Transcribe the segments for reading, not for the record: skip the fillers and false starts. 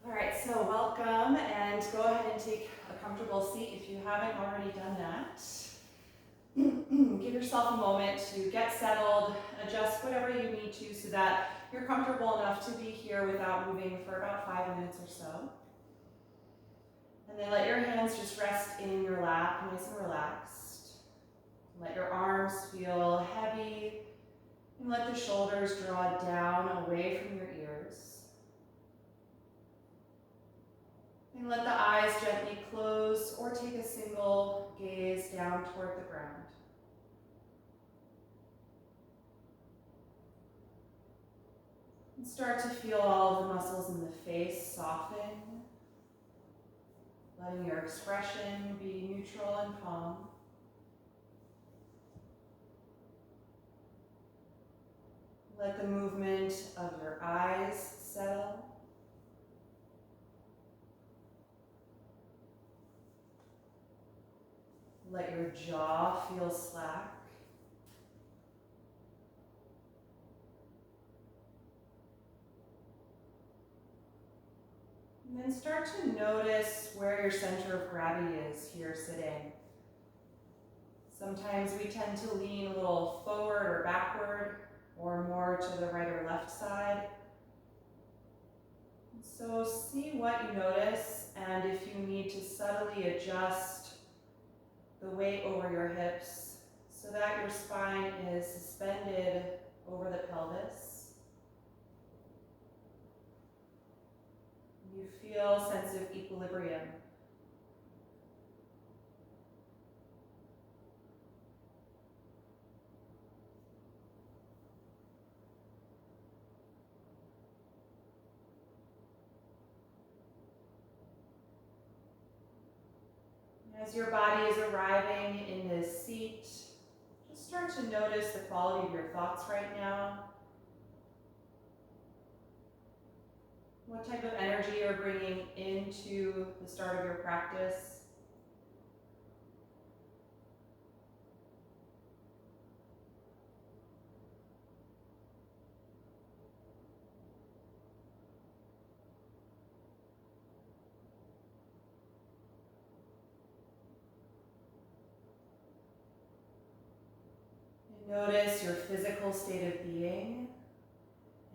All right, so welcome, and go ahead and take a comfortable seat if you haven't already done that. Give yourself a moment to get settled, adjust whatever you need to so that you're comfortable enough to be here without moving for about 5 minutes or so. And then let your hands just rest in your lap, nice and relaxed. Let your arms feel heavy, and let the shoulders draw down away from your ears. And let the eyes gently close or take a single gaze down toward the ground. And start to feel all of the muscles in the face soften, letting your expression be neutral and calm. Let the movement of your eyes settle. Let your jaw feel slack. And then start to notice where your center of gravity is here sitting. Sometimes we tend to lean a little forward or backward, or more to the right or left side. So see what you notice, and if you need to subtly adjust the weight over your hips so that your spine is suspended over the pelvis. You feel a sense of equilibrium. As your body is arriving in this seat, just start to notice the quality of your thoughts right now. What type of energy you're bringing into the start of your practice. And notice your physical state of being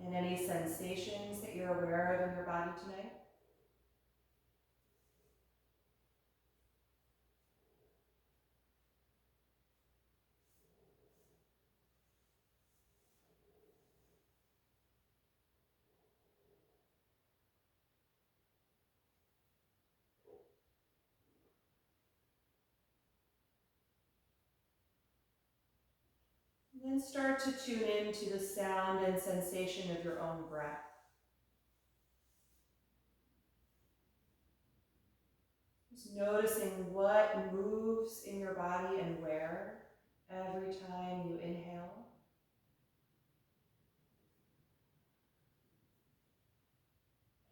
and any sensations that you're aware of in your body tonight. And then start to tune into the sound and sensation of your own breath. Just noticing what moves in your body and where every time you inhale.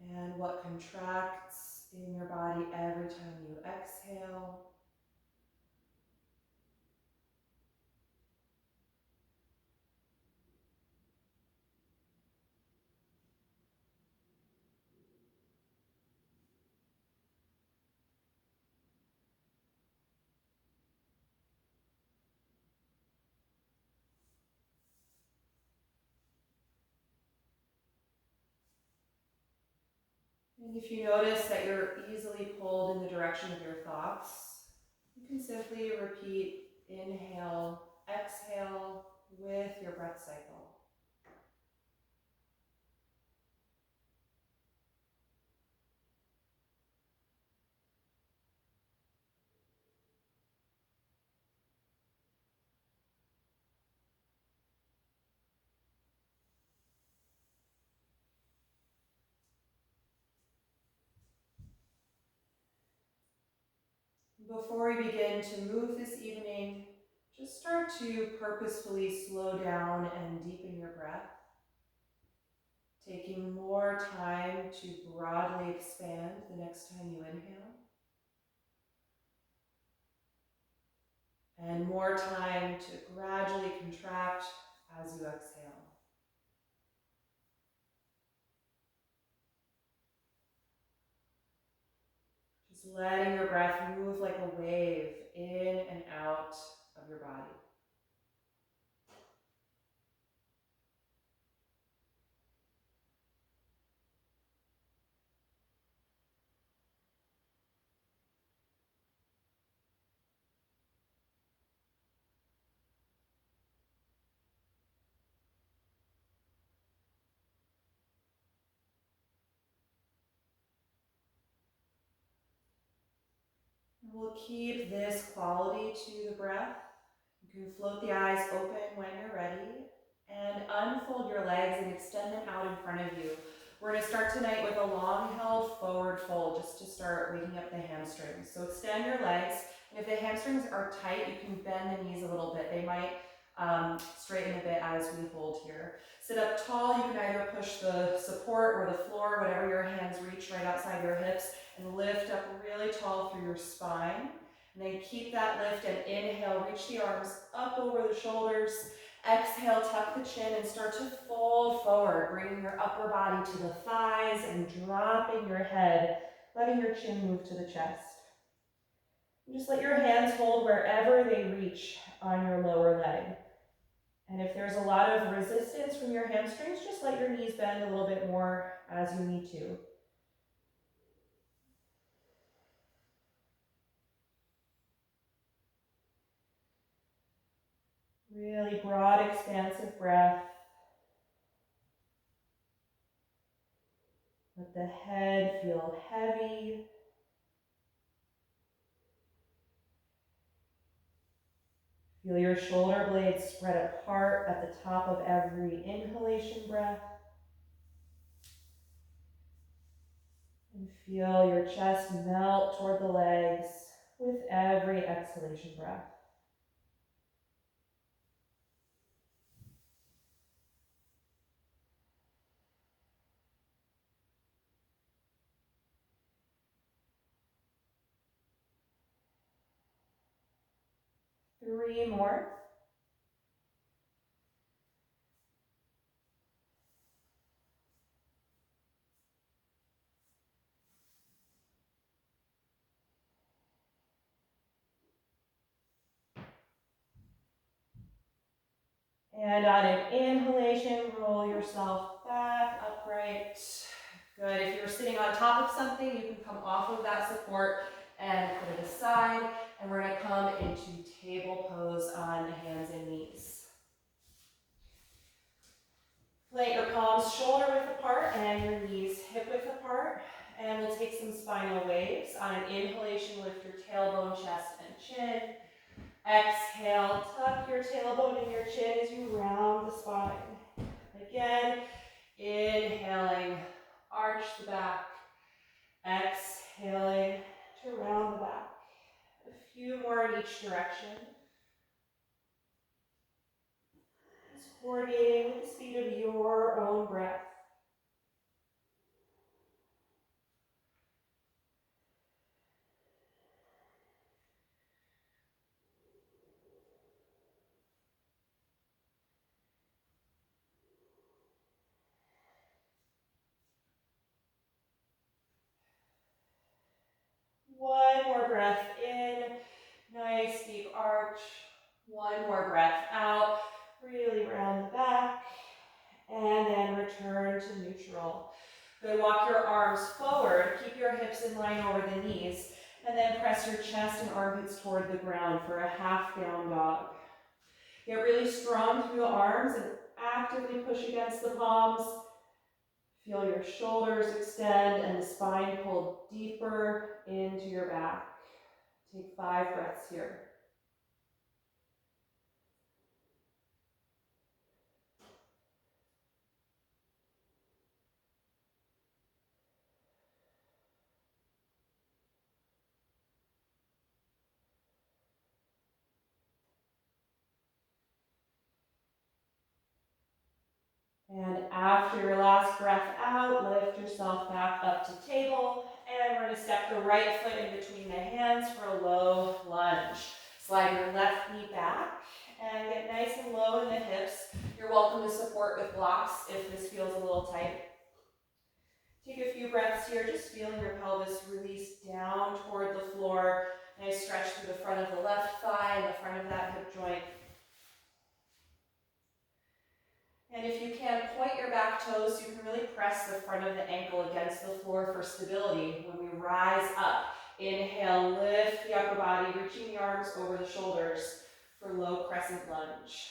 And what contracts in your body every time you exhale. And if you notice that you're easily pulled in the direction of your thoughts, you can simply repeat inhale, exhale with your breath cycle. Before we begin to move this evening, just start to purposefully slow down and deepen your breath, taking more time to broadly expand the next time you inhale, and more time to gradually contract as you exhale. Just letting your breath move like a wave in and out of your body. We'll keep this quality to the breath. You can float the eyes open when you're ready and unfold your legs and extend them out in front of you. We're going to start tonight with a long held forward fold just to start waking up the hamstrings. So extend your legs, and if the hamstrings are tight, you can bend the knees a little bit. They might straighten a bit as we hold here. Sit up tall. You can either push the support or the floor, whatever your hands reach right outside your hips, and lift up really tall through your spine. And then keep that lift and inhale, reach the arms up over the shoulders. Exhale, tuck the chin and start to fold forward, bringing your upper body to the thighs and dropping your head, letting your chin move to the chest. And just let your hands hold wherever they reach on your lower leg. And if there's a lot of resistance from your hamstrings, just let your knees bend a little bit more as you need to. Really broad, expansive breath. Let the head feel heavy. Feel your shoulder blades spread apart at the top of every inhalation breath. And feel your chest melt toward the legs with every exhalation breath. Three more. And on an inhalation, roll yourself back upright. Good. If you're sitting on top of something, you can come off of that support and put it aside. And we're going to come into table pose on hands and knees. Plant your palms shoulder width apart and your knees hip width apart. And we'll take some spinal waves. On an inhalation, lift your tailbone, chest, and chin. Exhale, tuck your tailbone and your chin as you round the spine. Again, inhaling, arch the back. Exhaling to round the back. A few more in each direction. Just coordinating with the speed of your own breath. One more breath in, nice deep arch. One more breath out, really round the back, and then return to neutral. Good, walk your arms forward, keep your hips in line over the knees, and then press your chest and armpits toward the ground for a half down dog. Get really strong through the arms and actively push against the palms. Feel your shoulders extend and the spine pull deeper into your back. Take 5 breaths here. And after your last breath out, lift yourself back up to table. And we're going to step the right foot in between the hands for a low lunge. Slide your left knee back and get nice and low in the hips. You're welcome to support with blocks if this feels a little tight. Take a few breaths here, just feeling your pelvis release down toward the floor. Nice stretch through the front of the left thigh and the front of that hip joint. And if you can, point your back toes so you can really press the front of the ankle against the floor for stability. When we rise up, inhale, lift the upper body, reaching the arms over the shoulders for low crescent lunge.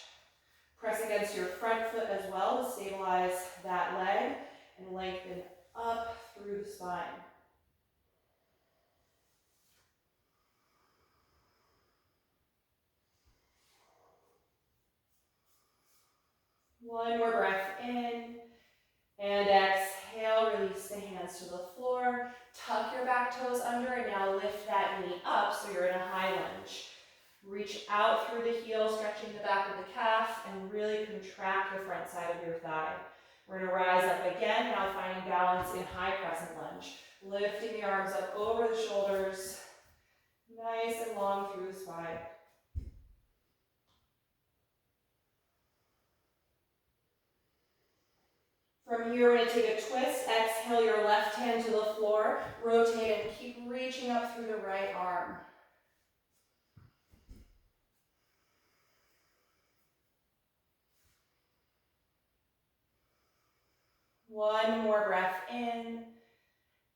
Press against your front foot as well to stabilize that leg and lengthen up through the spine. One more breath in, and exhale, release the hands to the floor. Tuck your back toes under, and now lift that knee up so you're in a high lunge. Reach out through the heel, stretching the back of the calf, and really contract the front side of your thigh. We're gonna rise up again, now finding balance in high crescent lunge. Lifting the arms up over the shoulders, nice and long through the spine. From here, we're going to take a twist. Exhale your left hand to the floor. Rotate and keep reaching up through the right arm. One more breath in.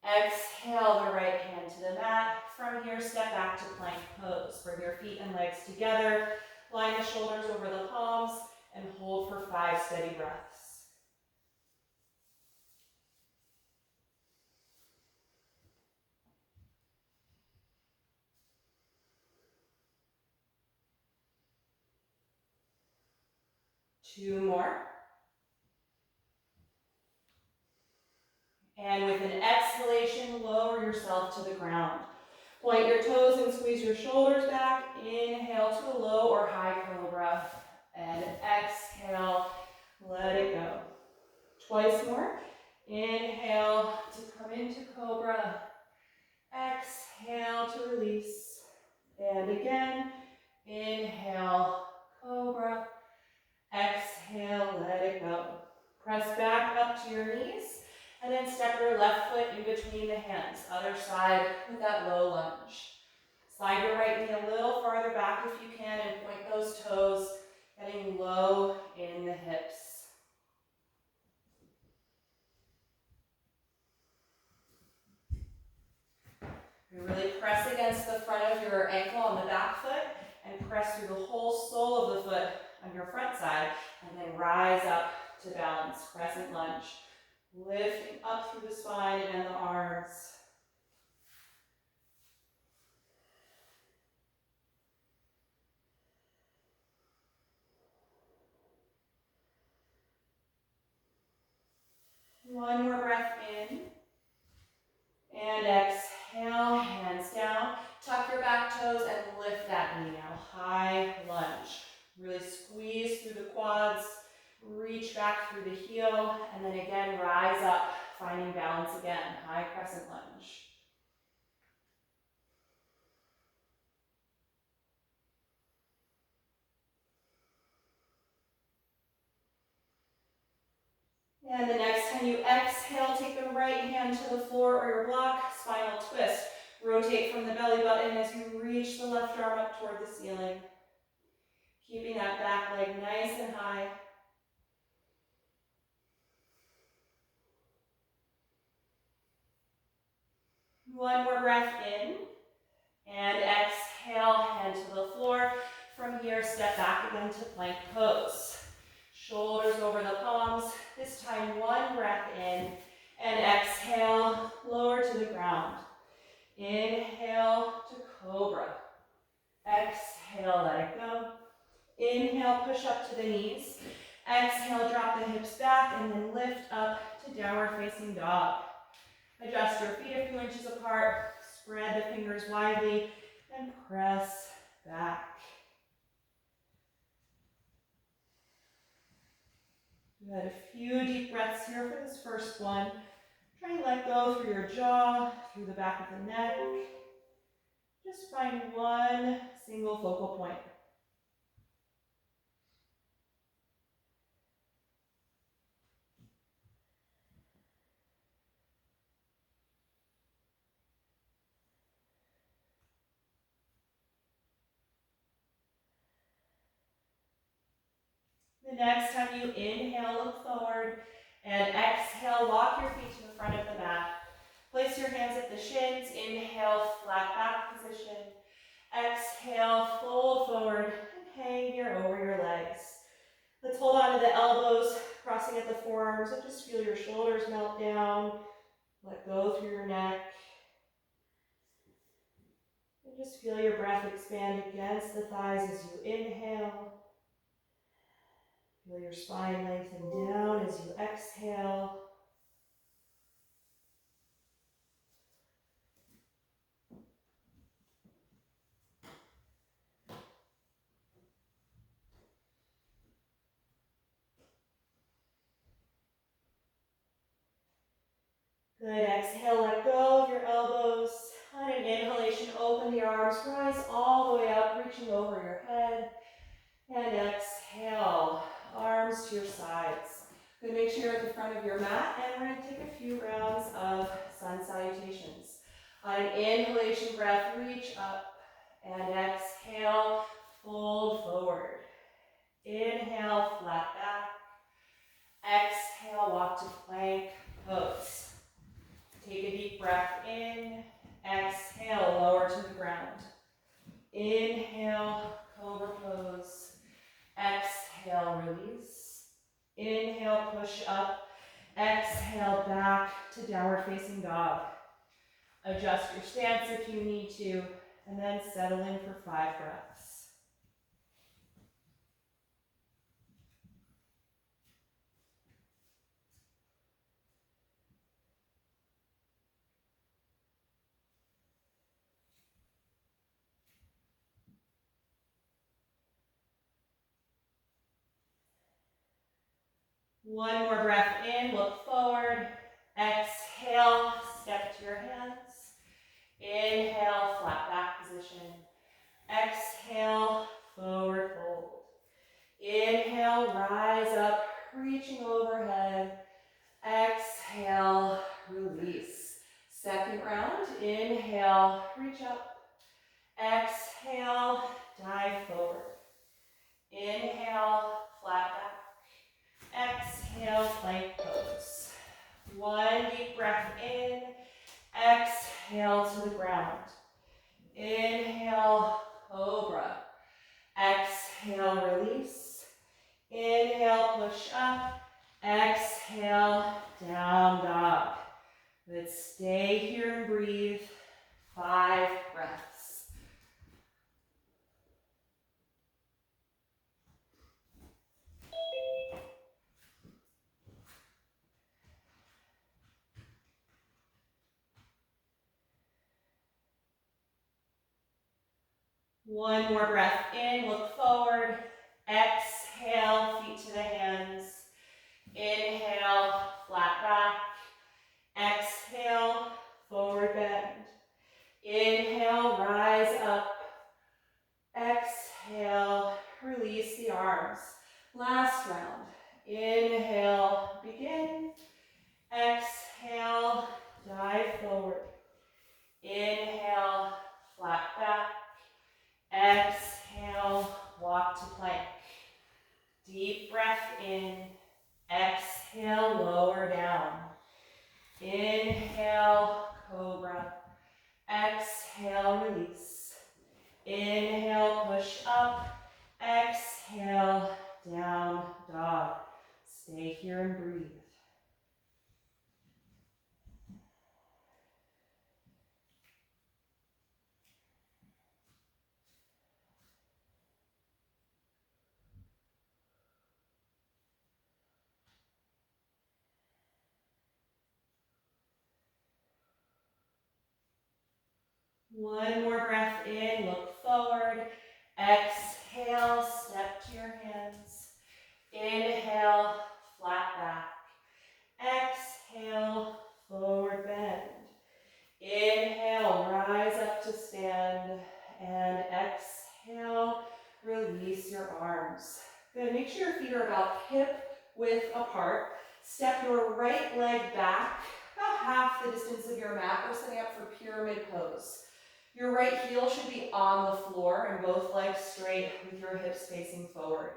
Exhale the right hand to the mat. From here, step back to plank pose. Bring your feet and legs together. Line the shoulders over the palms and hold for 5 steady breaths. Two more. And with an exhalation, lower yourself to the ground. Point your toes and squeeze your shoulders back. Inhale to a low or high cobra. And exhale, let it go. Twice more. Inhale to come into cobra. Exhale to release. And again, inhale, cobra. Exhale, let it go. Press back up to your knees. And then step your left foot in between the hands. Other side with that low lunge. Slide your right knee a little farther back if you can and point those toes, getting low in the hips. You really press against the front of your ankle on the back foot and press through the whole sole of the foot on your front side and then rise up to balance, crescent lunge. Lifting up through the spine and the arms. One more breath in. And exhale, hands down. Tuck your back toes and lift that knee now. High lunge. Really squeeze through the quads. Reach back through the heel. And then again, rise up, finding balance again. High crescent lunge. And the next time you exhale, take the right hand to the floor or your block, spinal twist. Rotate from the belly button as you reach the left arm up toward the ceiling. Keeping that back leg nice and high. One more breath in. And exhale, hand to the floor. From here, step back again to plank pose. Shoulders over the palms. This time, one breath in. And exhale, lower to the ground. Inhale to cobra. Exhale, let it go. Inhale, push up to the knees. Exhale, drop the hips back and then lift up to downward facing dog. Adjust your feet a few inches apart. Spread the fingers widely and press back. Good. A few deep breaths here for this first one. Try and let go through your jaw, through the back of the neck. Just find one single focal point. The next time you inhale, look forward, and exhale, walk your feet to the front of the mat. Place your hands at the shins, inhale, flat back position. Exhale, fold forward, and hang here over your legs. Let's hold on to the elbows, crossing at the forearms, and just feel your shoulders melt down. Let go through your neck. And just feel your breath expand against the thighs as you inhale. Feel your spine lengthen down as you exhale. Good, exhale, let go of your elbows. On an inhalation, open the arms, rise all the way up, reaching over your head. And exhale, arms to your sides. Good, make sure you're at the front of your mat, and we're going to take a few rounds of sun salutations. On an inhalation breath, reach up, and exhale, fold forward. Inhale, flat back. Exhale, walk to plank pose. Take a deep breath in, exhale, lower to the ground. Inhale, cobra pose. Exhale, release. Inhale, push up. Exhale, back to downward facing dog. Adjust your stance if you need to, and then settle in for 5 breaths. One more breath in, look forward. Exhale, step to your hands. Inhale, flat back position. Exhale, forward fold. Inhale, rise up, reaching overhead. Exhale, release. Second round, inhale, reach up. Exhale, dive forward. Inhale, flat back. Exhale, plank pose. One deep breath in. Exhale to the ground. Inhale, cobra. Exhale, release. Inhale, push up. Exhale, down dog. Let's stay here and breathe. 5 breaths. One more breath in, look forward. Exhale, feet to the hands. Inhale, flat back. Exhale, forward bend. Inhale, rise up. Exhale, release the arms. Last round. Inhale, begin. Exhale, dive forward. Inhale, flat back. Exhale, walk to plank. Deep breath in. Exhale, lower down. Inhale, cobra. Exhale, release. Inhale, push up. Exhale, down dog. Stay here and breathe. One more breath in, look forward. Exhale, step to your hands. Inhale, flat back. Exhale, forward bend. Inhale, rise up to stand. And exhale, release your arms. Good, make sure your feet are about hip width apart. Step your right leg back, about half the distance of your mat. We're setting up for pyramid pose. Your right heel should be on the floor and both legs straight with your hips facing forward.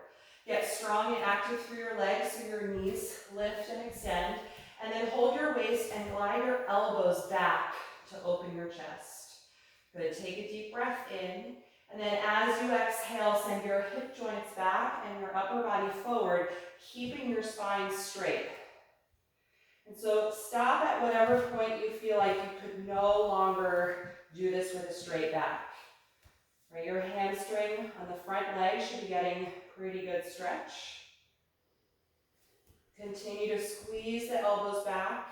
Get strong and active through your legs so your knees lift and extend. And then hold your waist and glide your elbows back to open your chest. Good, take a deep breath in. And then as you exhale, send your hip joints back and your upper body forward, keeping your spine straight. And so stop at whatever point you feel like you could no longer do this with a straight back. Right, your hamstring on the front leg should be getting pretty good stretch. Continue to squeeze the elbows back,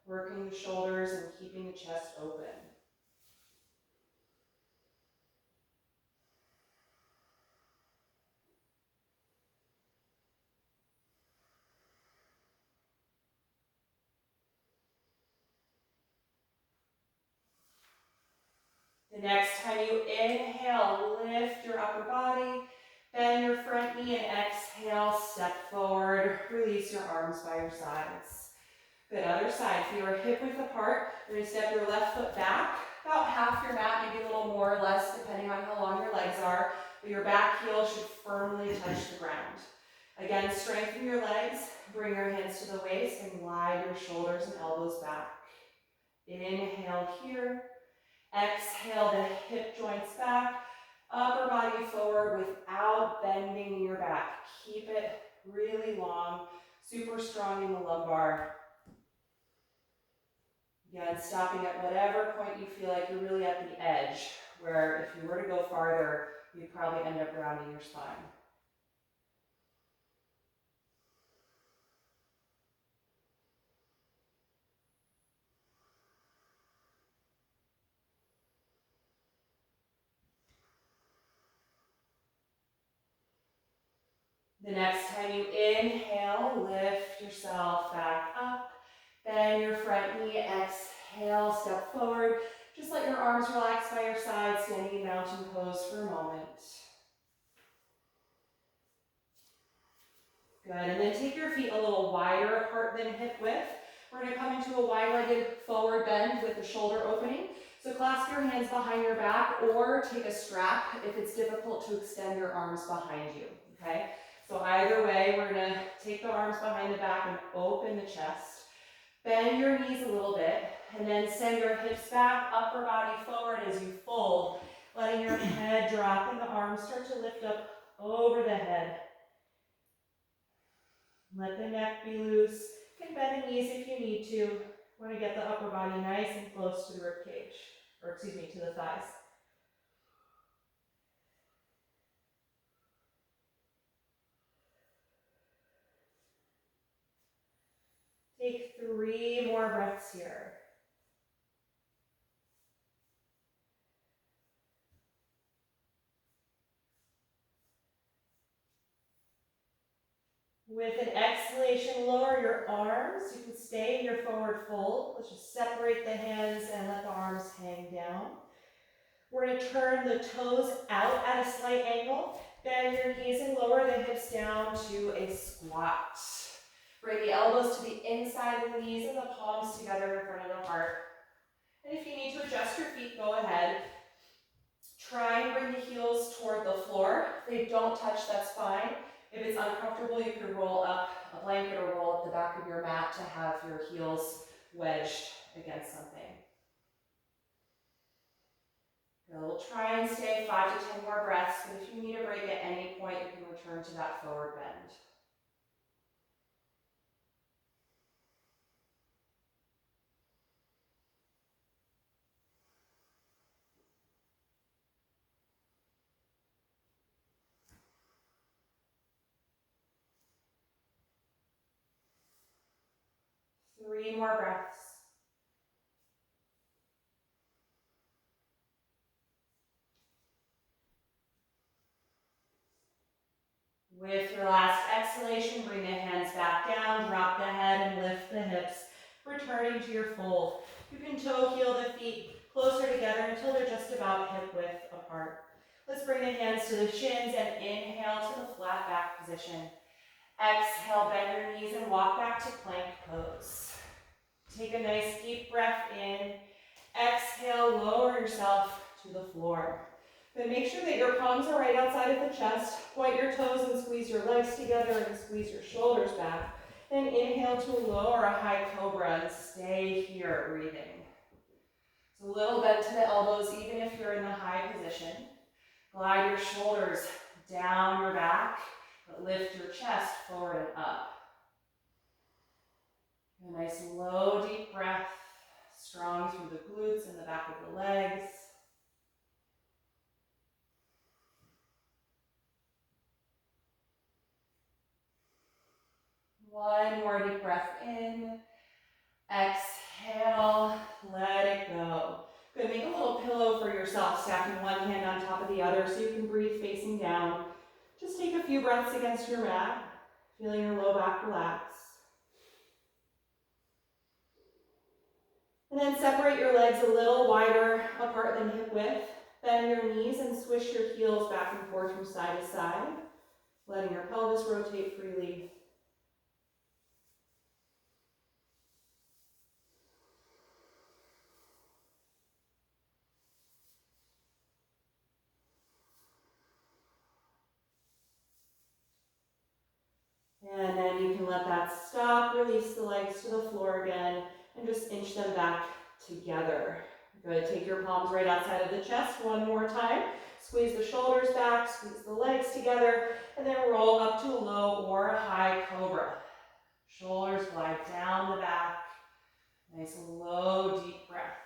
working the shoulders and keeping the chest open. The next time you inhale, lift your upper body, bend your front knee, and exhale, step forward, release your arms by your sides. Good, other side, feet are hip width apart. You're going to step your left foot back, about half your mat, maybe a little more or less, depending on how long your legs are, but your back heel should firmly touch the ground. Again, strengthen your legs, bring your hands to the waist, and glide your shoulders and elbows back. Inhale here. Exhale the hip joints back, upper body forward without bending your back. Keep it really long, super strong in the lumbar. Again, stopping at whatever point you feel like you're really at the edge, where if you were to go farther, you'd probably end up rounding your spine. The next time you inhale, lift yourself back up. Bend your front knee, exhale, step forward. Just let your arms relax by your side, standing in mountain pose for a moment. Good, and then take your feet a little wider apart than hip width. We're going to come into a wide-legged forward bend with the shoulder opening. So clasp your hands behind your back or take a strap if it's difficult to extend your arms behind you, okay? So either way, we're going to take the arms behind the back and open the chest. Bend your knees a little bit, and then send your hips back, upper body forward as you fold, letting your head drop and the arms start to lift up over the head. Let the neck be loose. You can bend the knees if you need to. You want to get the upper body nice and close to the rib cage, or excuse me, to the thighs. Take 3 more breaths here. With an exhalation, lower your arms. You can stay in your forward fold. Let's just separate the hands and let the arms hang down. We're going to turn the toes out at a slight angle. Bend your knees and lower the hips down to a squat. Bring the elbows to the inside of the knees and the palms together in front of the heart. And if you need to adjust your feet, go ahead. Try and bring the heels toward the floor. If they don't touch, that's fine. If it's uncomfortable, you can roll up a blanket or roll up the back of your mat to have your heels wedged against something. We'll try and stay 5 to 10 more breaths, but if you need a break at any point, you can return to that forward bend. Three more breaths. With your last exhalation, bring the hands back down, drop the head and lift the hips, returning to your fold. You can toe heel the feet closer together until they're just about hip width apart. Let's bring the hands to the shins and inhale to the flat back position. Exhale, bend your knees and walk back to plank pose. Take a nice deep breath in. Exhale, lower yourself to the floor. Then make sure that your palms are right outside of the chest. Point your toes and squeeze your legs together and squeeze your shoulders back. Then inhale to a low or a high cobra and stay here breathing. So a little bend to the elbows even if you're in the high position. Glide your shoulders down your back, but lift your chest forward and up. A nice low deep breath, strong through the glutes and the back of the legs. One more deep breath in. Exhale, let it go. Good, make a little pillow for yourself, stacking one hand on top of the other so you can breathe facing down. Just take a few breaths against your mat, feeling your low back relax. And then separate your legs a little wider apart than hip width. Bend your knees and swish your heels back and forth from side to side, letting your pelvis rotate freely. And then you can let that stop, release the legs to the floor again, and just inch them back together. Good, take your palms right outside of the chest one more time. Squeeze the shoulders back, squeeze the legs together, and then roll up to a low or a high cobra. Shoulders glide down the back. Nice low, deep breath.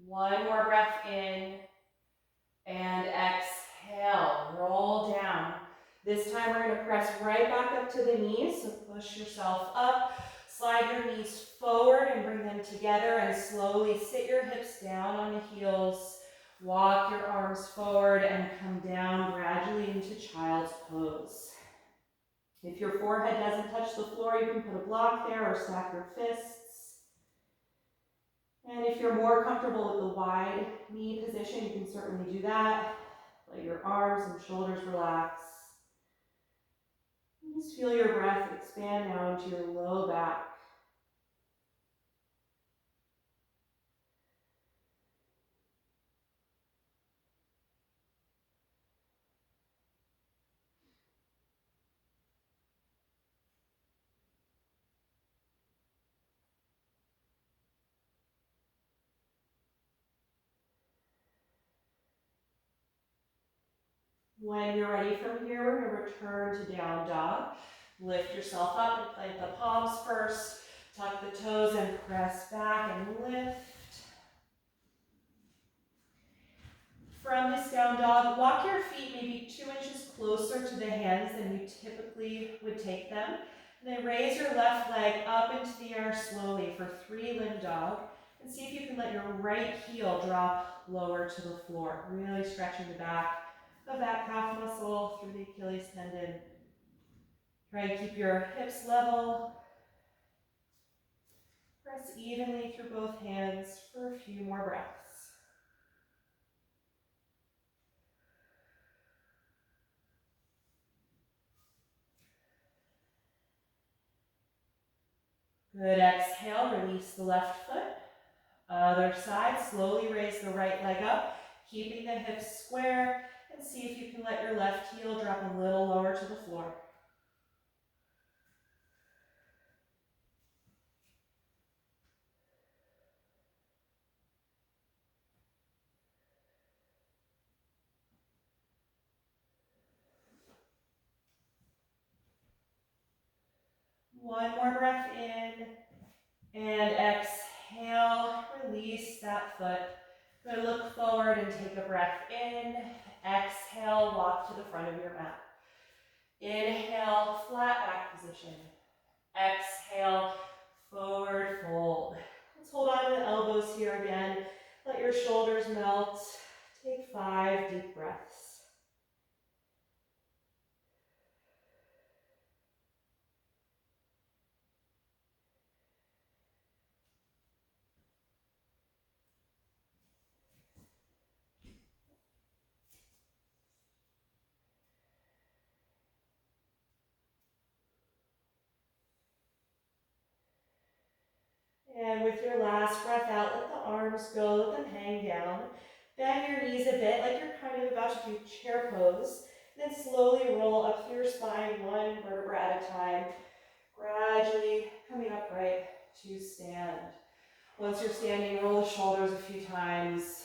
One more breath in, and exhale, roll down. This time we're going to press right back up to the knees, so push yourself up, slide your knees forward and bring them together, and slowly sit your hips down on the heels, walk your arms forward and come down gradually into child's pose. If your forehead doesn't touch the floor, you can put a block there or stack your fists. And if you're more comfortable with the wide knee position, you can certainly do that. Let your arms and shoulders relax. And just feel your breath expand now into your low back. When you're ready from here, we're going to return to down dog. Lift yourself up and plant the palms first. Tuck the toes and press back and lift. From this down dog, walk your feet maybe 2 inches closer to the hands than you typically would take them. And then raise your left leg up into the air slowly for 3-limb dog. And see if you can let your right heel drop lower to the floor. Really stretching the back of that calf muscle through the Achilles tendon. Try to keep your hips level. Press evenly through both hands for a few more breaths. Good, exhale, release the left foot. Other side, slowly raise the right leg up, keeping the hips square, and see if you can let your left heel drop a little lower to the floor. One more breath in, and exhale, release that foot. Good, look forward and take a breath in. Exhale, walk to the front of your mat. Inhale, flat back position. Exhale, forward fold. Let's hold on to the elbows here again. Let your shoulders melt. Take 5 deep breaths. And with your last breath out, let the arms go, let them hang down. Bend your knees a bit like you're kind of about to do chair pose. Then slowly roll up through your spine, one vertebra at a time, gradually coming upright to stand. Once you're standing, roll the shoulders a few times.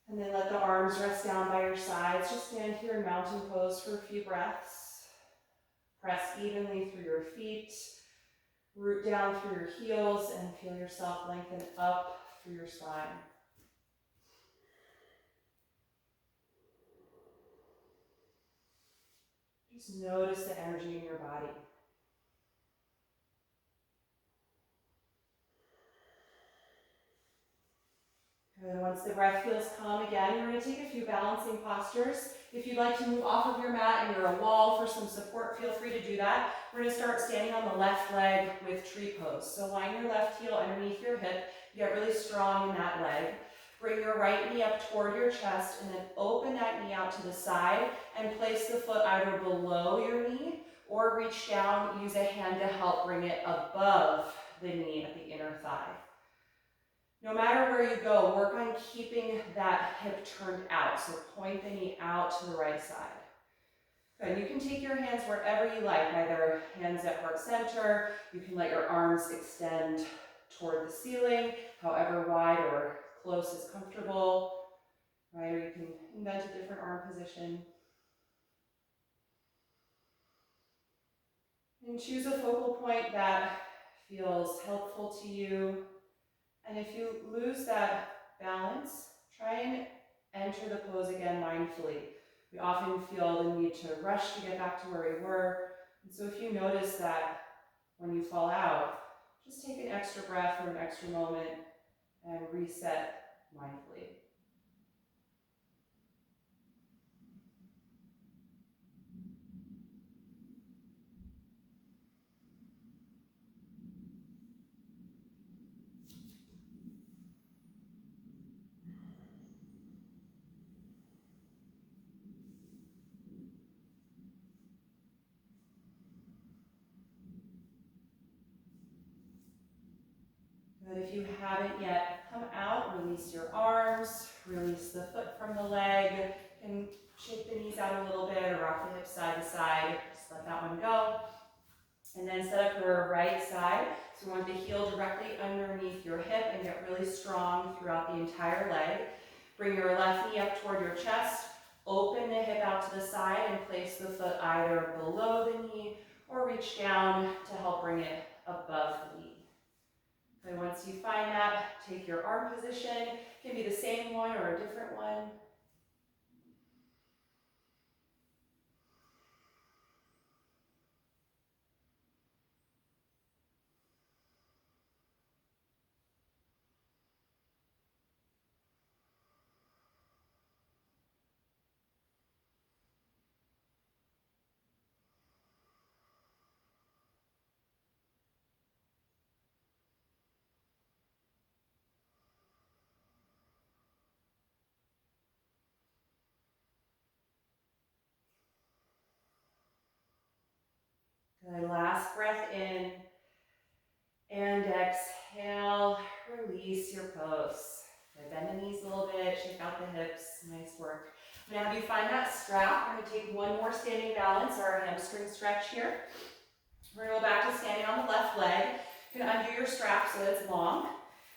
And then let the arms rest down by your sides. Just stand here in mountain pose for a few breaths. Press evenly through your feet. Root down through your heels and feel yourself lengthen up through your spine. Just notice the energy in your body. Good. Once the breath feels calm again, we're going to take a few balancing postures. If you'd like to move off of your mat and you're a wall for some support, feel free to do that. We're going to start standing on the left leg with tree pose. So line your left heel underneath your hip. Get really strong in that leg. Bring your right knee up toward your chest and then open that knee out to the side and place the foot either below your knee or reach down, use a hand to help bring it above the knee at the inner thigh. No matter where you go, work on keeping that hip turned out. So point the knee out to the right side. Good. You can take your hands wherever you like, either hands at heart center. You can let your arms extend toward the ceiling, however wide or close is comfortable. Right? Or you can invent a different arm position. And choose a focal point that feels helpful to you. And if you lose that balance, try and enter the pose again mindfully. We often feel the need to rush to get back to where we were. And so if you notice that when you fall out, just take an extra breath or an extra moment and reset mindfully. Good. If you haven't yet come out, release your arms, release the foot from the leg, and shake the knees out a little bit or rock the hips side to side. Just let that one go. And then set up your right side. So we want the heel directly underneath your hip and get really strong throughout the entire leg. Bring your left knee up toward your chest. Open the hip out to the side and place the foot either below the knee or reach down to help bring it above the knee. And once you find that, take your arm position. It can be the same one or a different one. Good. Last breath in. And exhale, release your pose. Good. Bend the knees a little bit, shake out the hips. Nice work. I'm going to have you find that strap. We're going to take one more standing balance, our hamstring stretch here. We're going to go back to standing on the left leg. You can undo your strap so that it's long.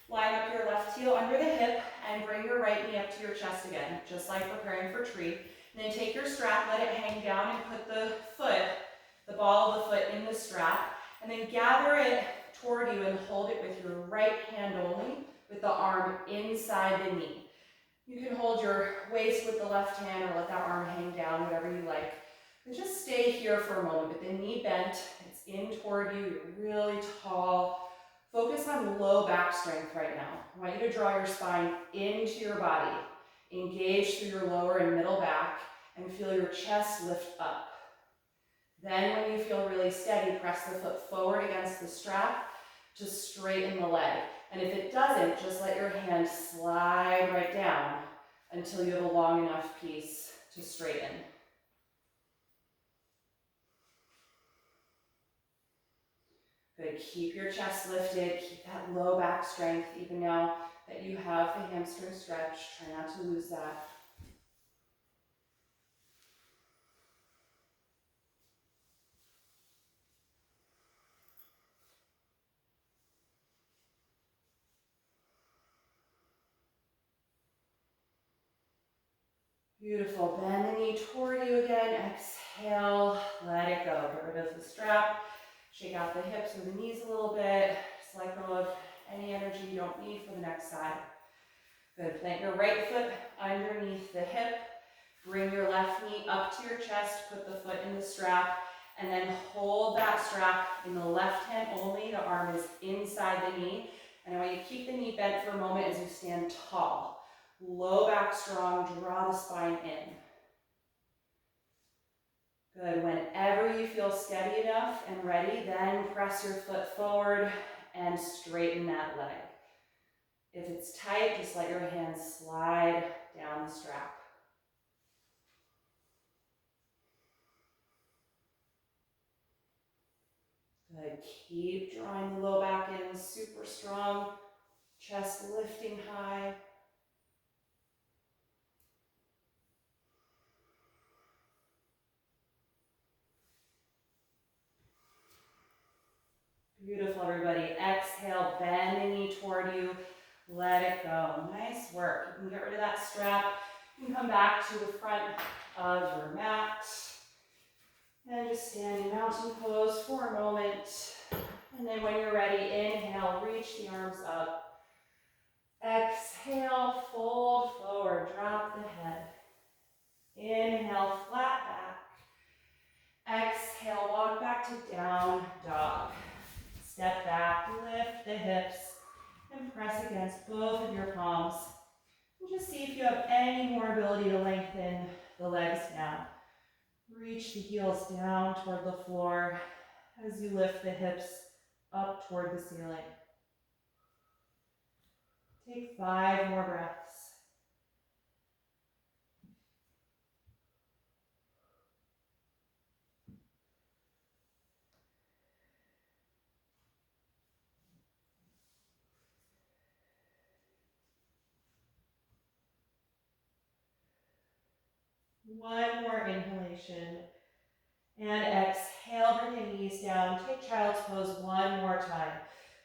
Line up your left heel under the hip and bring your right knee up to your chest again, just like preparing for tree. And then take your strap, let it hang down, and put the foot, the ball of the foot in the strap. And then gather it toward you and hold it with your right hand only, with the arm inside the knee. You can hold your waist with the left hand or let that arm hang down, whatever you like. And just stay here for a moment with the knee bent. It's in toward you. You're really tall. Focus on low back strength right now. I want you to draw your spine into your body. Engage through your lower and middle back and feel your chest lift up. Then when you feel really steady, press the foot forward against the strap to straighten the leg. And if it doesn't, just let your hand slide right down until you have a long enough piece to straighten. Good, keep your chest lifted, keep that low back strength, even now that you have the hamstring stretch. Try not to lose that. Beautiful, bend the knee toward you again, exhale, let it go. Get rid of the strap, shake out the hips or the knees a little bit, just let go of any energy you don't need for the next side. Good, plant your right foot underneath the hip, bring your left knee up to your chest, put the foot in the strap, and then hold that strap in the left hand only. The arm is inside the knee, and I want you to keep the knee bent for a moment as you stand tall. Low back strong, draw the spine in. Good, whenever you feel steady enough and ready, then press your foot forward and straighten that leg. If it's tight, just let your hands slide down the strap. Good, keep drawing the low back in, super strong, chest lifting high. Beautiful, everybody. Exhale, bend the knee toward you. Let it go. Nice work. You can get rid of that strap. You can come back to the front of your mat. And just stand in mountain pose for a moment. And then when you're ready, inhale, reach the arms up. Exhale, fold forward, drop the head. Inhale, flat back. Exhale, walk back to down dog. Step back, lift the hips, and press against both of your palms. And just see if you have any more ability to lengthen the legs now. Reach the heels down toward the floor as you lift the hips up toward the ceiling. Take 5 more breaths. One more inhalation. And exhale, bring the knees down. Take child's pose one more time.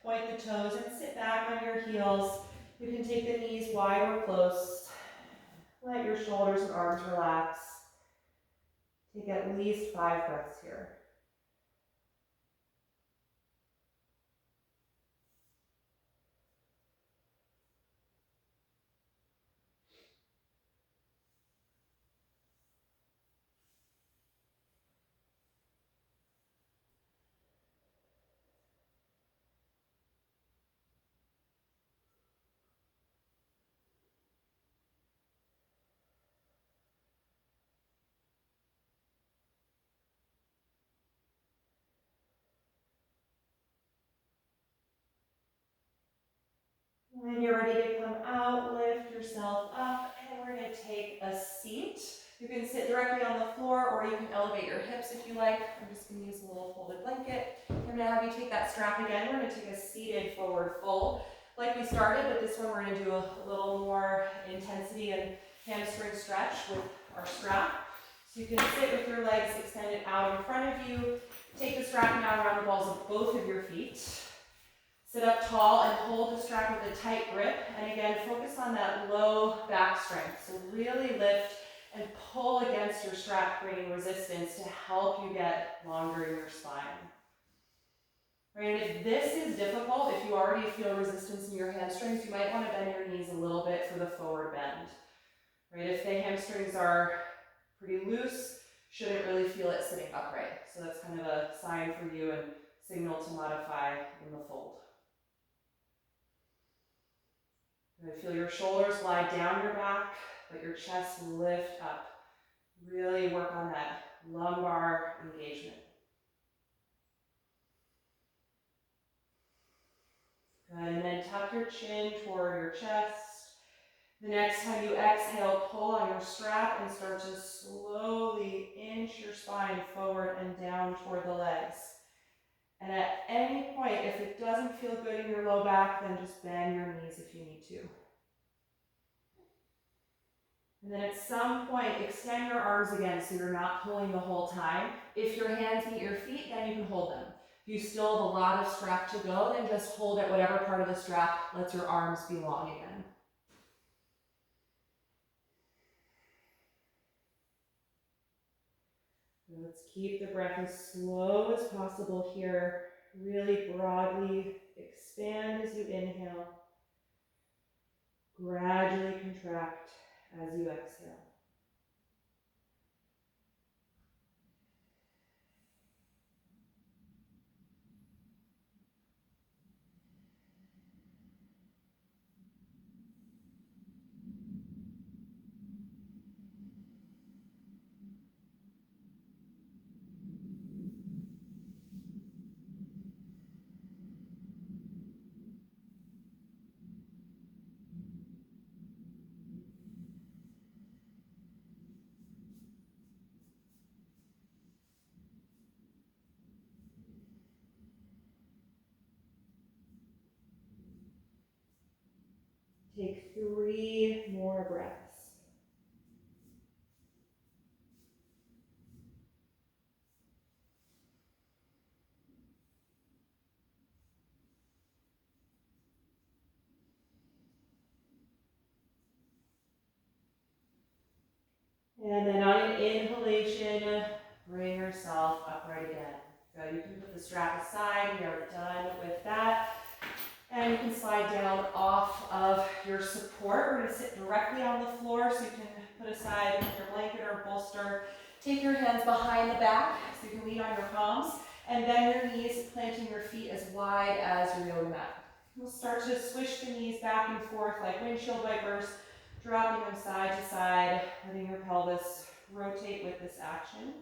Point the toes and sit back on your heels. You can take the knees wide or close. Let your shoulders and arms relax. Take at least 5 breaths here. When you're ready to come out, lift yourself up, and we're going to take a seat. You can sit directly on the floor, or you can elevate your hips if you like. I'm just going to use a little folded blanket. I'm going to have you take that strap again. We're going to take a seated forward fold like we started, but this one we're going to do a little more intensity and hamstring stretch with our strap. So you can sit with your legs extended out in front of you. Take the strap now around the balls of both of your feet. Sit up tall and hold the strap with a tight grip. And again, focus on that low back strength. So really lift and pull against your strap, creating resistance to help you get longer in your spine. Right, if this is difficult, if you already feel resistance in your hamstrings, you might want to bend your knees a little bit for the forward bend. Right, if the hamstrings are pretty loose, shouldn't really feel it sitting upright. So that's kind of a sign for you and signal to modify in the fold. Feel your shoulders lie down your back, but your chest lift up. Really work on that lumbar engagement. Good, and then tuck your chin toward your chest. The next time you exhale, pull on your strap and start to slowly inch your spine forward and down toward the legs. And at any point, if it doesn't feel good in your low back, then just bend your knees if you need to. And then at some point, extend your arms again so you're not pulling the whole time. If your hands meet your feet, then you can hold them. If you still have a lot of strap to go, then just hold at whatever part of the strap lets your arms be long again. Let's keep the breath as slow as possible here. Really broadly expand as you inhale. Gradually contract as you exhale. Take 3 more breaths. And then on an inhalation, bring yourself upright again. Good, you can put the strap aside, we are done with that. And you can slide down off of your support. We're gonna sit directly on the floor so you can put aside your blanket or bolster. Take your hands behind the back so you can lean on your palms. And bend your knees, planting your feet as wide as your yoga mat. We'll start to swish the knees back and forth like windshield wipers, dropping them side to side, letting your pelvis rotate with this action.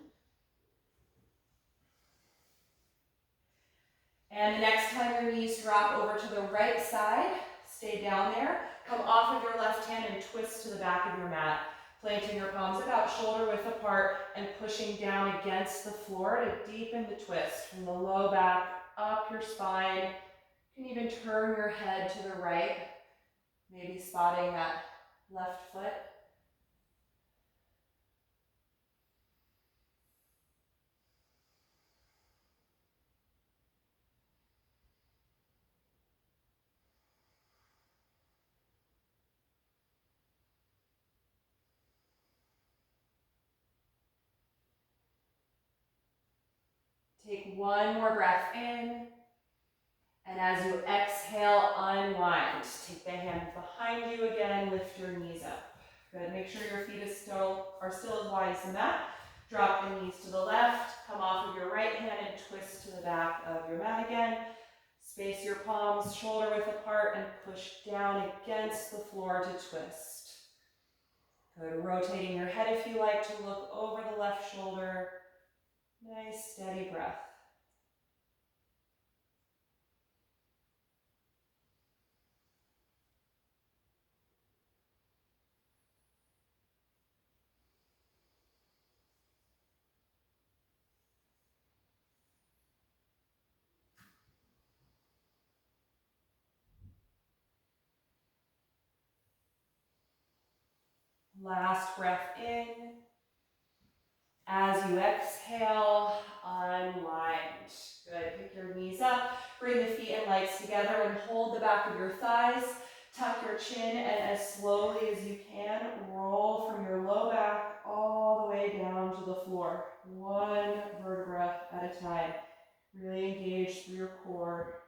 And the next time your knees drop over to the right side, stay down there. Come off of your left hand and twist to the back of your mat, planting your palms about shoulder width apart and pushing down against the floor to deepen the twist from the low back up your spine. You can even turn your head to the right, maybe spotting that left foot. Take 1 more breath in. And as you exhale, unwind. Take the hands behind you again, lift your knees up. Good, make sure your feet are still as wide as the mat. Drop the knees to the left, come off of your right hand and twist to the back of your mat again. Space your palms shoulder width apart and push down against the floor to twist. Good, rotating your head if you like to look over the left shoulder. Nice, steady breath. Last breath in. As you exhale, unwind. Good, pick your knees up, bring the feet and legs together and hold the back of your thighs. Tuck your chin and as slowly as you can, roll from your low back all the way down to the floor. 1 vertebra at a time. Really engage through your core.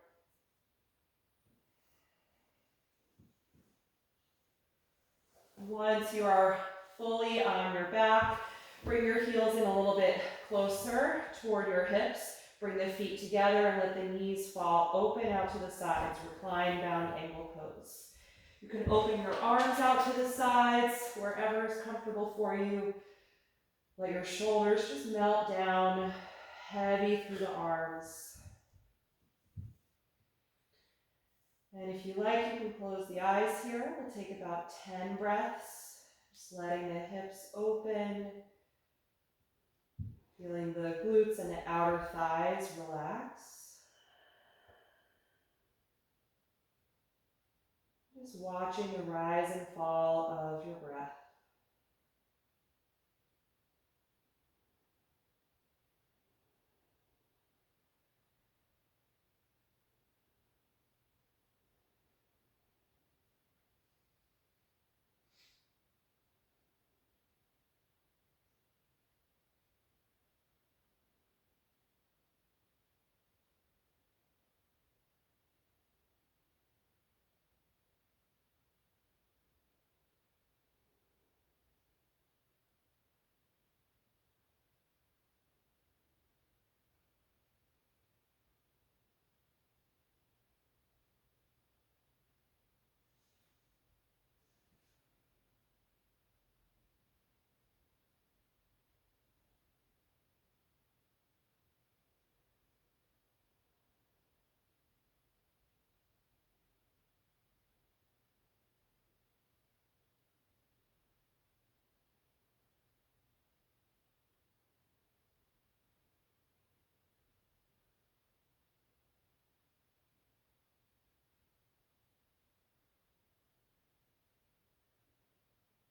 Once you are fully on your back, bring your heels in a little bit closer toward your hips. Bring the feet together and let the knees fall open out to the sides. Recline bound ankle pose. You can open your arms out to the sides, wherever is comfortable for you. Let your shoulders just melt down, heavy through the arms. And if you like, you can close the eyes here. We'll take about 10 breaths, just letting the hips open, feeling the glutes and the outer thighs relax. Just watching the rise and fall of your breath.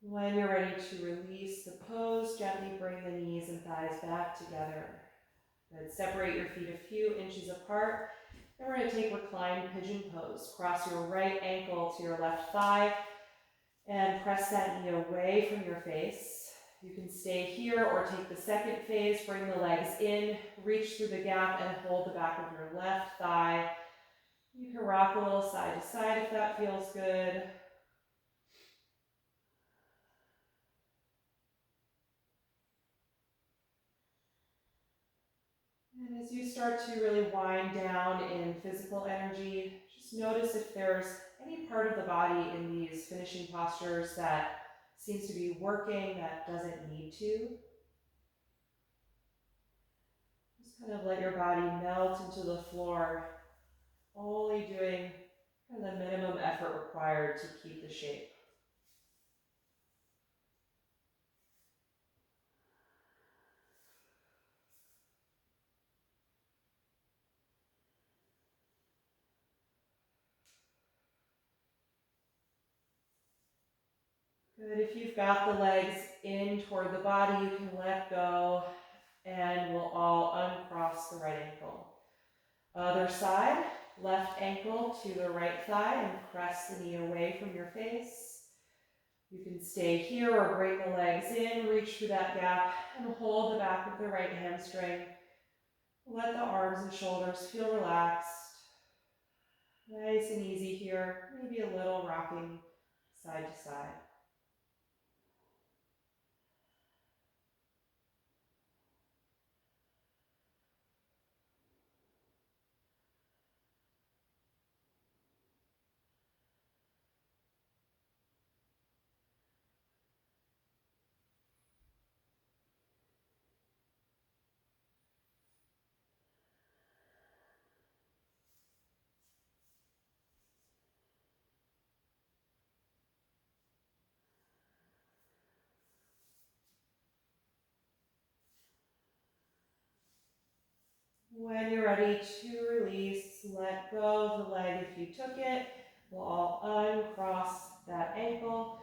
When you're ready to release the pose, gently bring the knees and thighs back together. Good. Separate your feet a few inches apart. And we're going to take reclined pigeon pose. Cross your right ankle to your left thigh and press that knee away from your face. You can stay here or take the second phase. Bring the legs in, reach through the gap and hold the back of your left thigh. You can rock a little side to side if that feels good. And as you start to really wind down in physical energy, just notice if there's any part of the body in these finishing postures that seems to be working that doesn't need to. Just kind of let your body melt into the floor, only doing kind of the minimum effort required to keep the shape. Good. If you've got the legs in toward the body, you can let go and we'll all uncross the right ankle. Other side, left ankle to the right thigh and press the knee away from your face. You can stay here or bring the legs in, reach through that gap and hold the back of the right hamstring. Let the arms and shoulders feel relaxed. Nice and easy here, maybe a little rocking side to side. When you're ready to release, let go of the leg if you took it. We'll all uncross that ankle.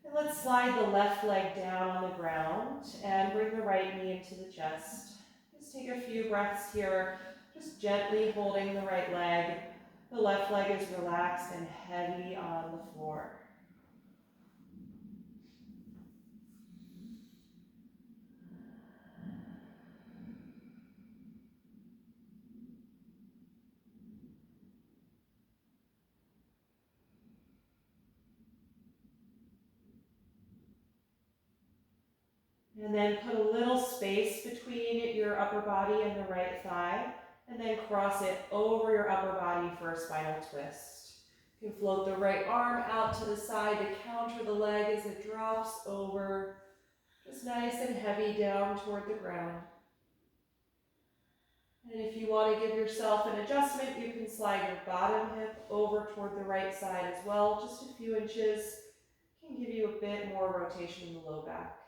And let's slide the left leg down on the ground and bring the right knee into the chest. Just take a few breaths here, just gently holding the right leg. The left leg is relaxed and heavy on the floor. And then put a little space between your upper body and the right thigh, and then cross it over your upper body for a spinal twist. You can float the right arm out to the side to counter the leg as it drops over, just nice and heavy down toward the ground. And if you want to give yourself an adjustment, you can slide your bottom hip over toward the right side as well, just a few inches. Can give you a bit more rotation in the low back.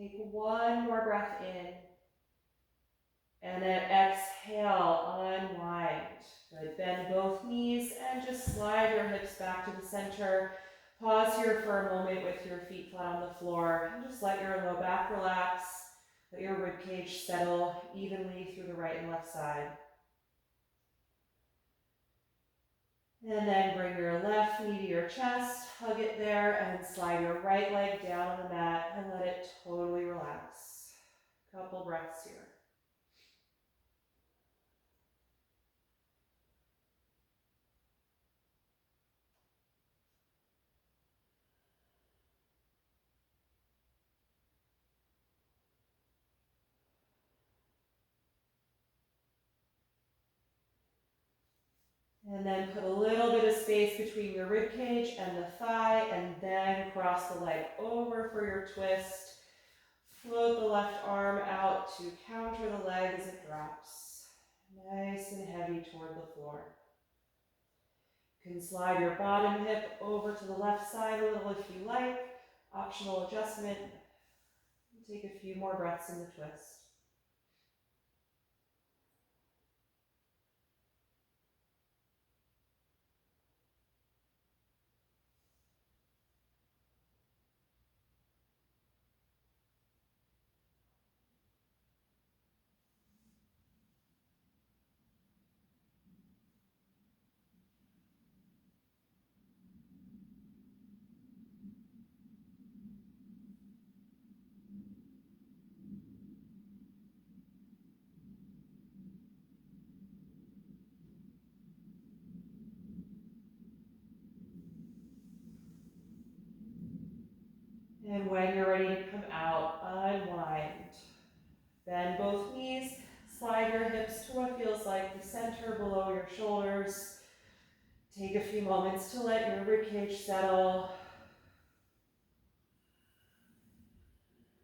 Take one more breath in. And then exhale, unwind. Good, bend both knees and just slide your hips back to the center. Pause here for a moment with your feet flat on the floor. And just let your low back relax. Let your rib cage settle evenly through the right and left side. And then bring your left knee to your chest, hug it there, and slide your right leg down on the mat and let it totally relax. Couple breaths here. And then put a little bit of space between your rib cage and the thigh, and then cross the leg over for your twist. Float the left arm out to counter the leg as it drops. Nice and heavy toward the floor. You can slide your bottom hip over to the left side a little if you like. Optional adjustment. Take a few more breaths in the twist. And when you're ready to come out, unwind. Bend both knees, slide your hips to what feels like the center below your shoulders. Take a few moments to let your ribcage settle.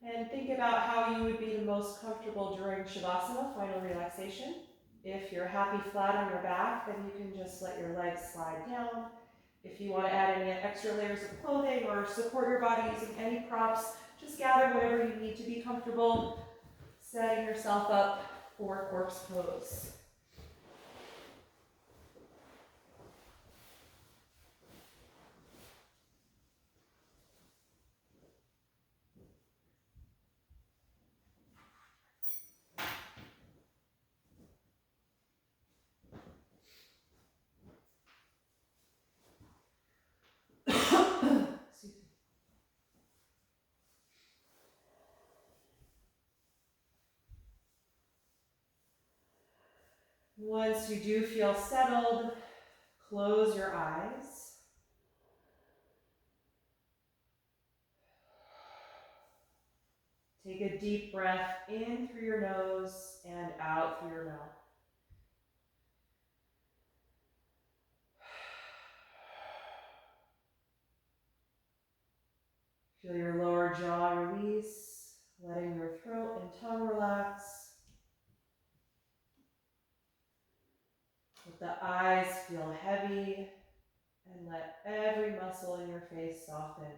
And think about how you would be the most comfortable during Shavasana, final relaxation. If you're happy flat on your back, then you can just let your legs slide down. If you want to add any extra layers of clothing or support your body using any props, just gather whatever you need to be comfortable, setting yourself up for corpse pose. Once you do feel settled, close your eyes. Take a deep breath in through your nose and out through your mouth. Feel your lower jaw release, letting your throat and tongue relax. Let the eyes feel heavy, and let every muscle in your face soften.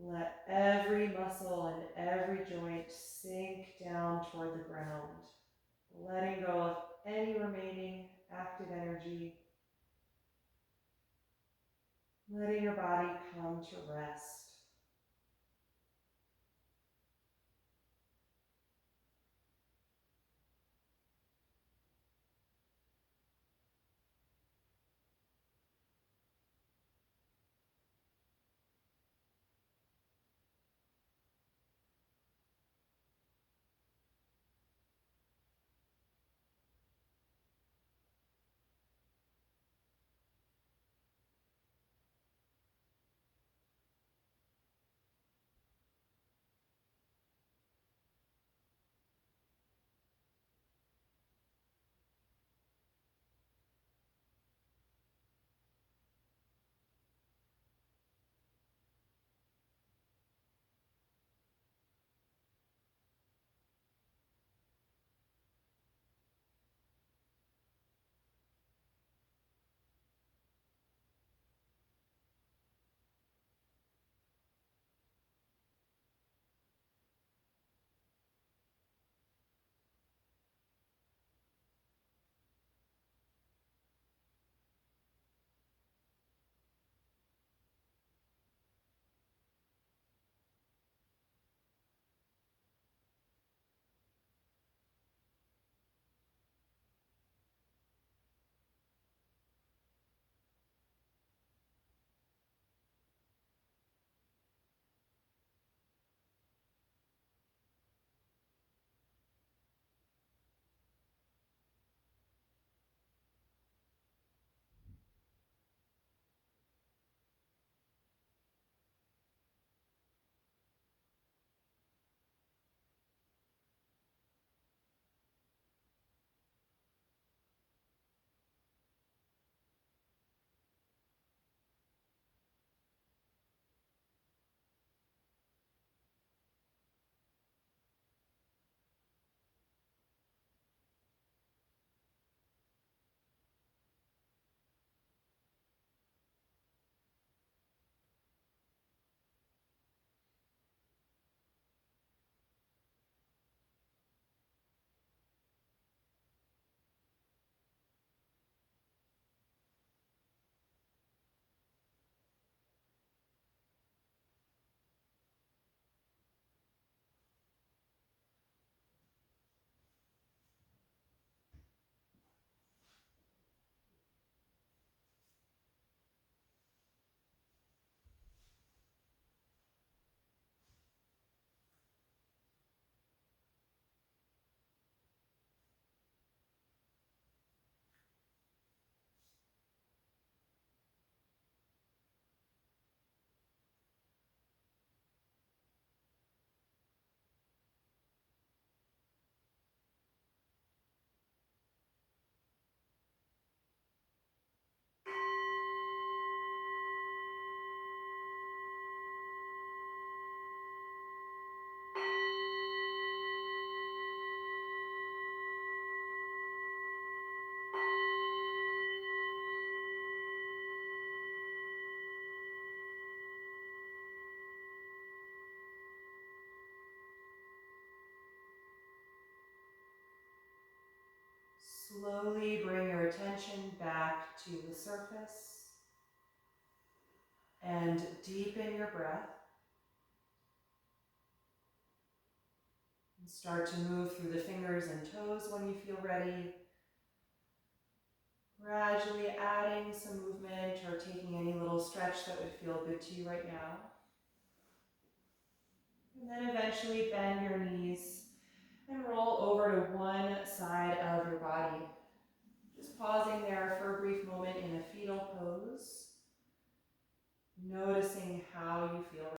Let every muscle and every joint sink down toward the ground, letting go of any remaining active energy, letting your body come to rest. Slowly bring your attention back to the surface and deepen your breath. And start to move through the fingers and toes when you feel ready. Gradually adding some movement or taking any little stretch that would feel good to you right now. And then eventually bend your knees and roll over to one side of your body. Just pausing there for a brief moment in a fetal pose, noticing how you feel.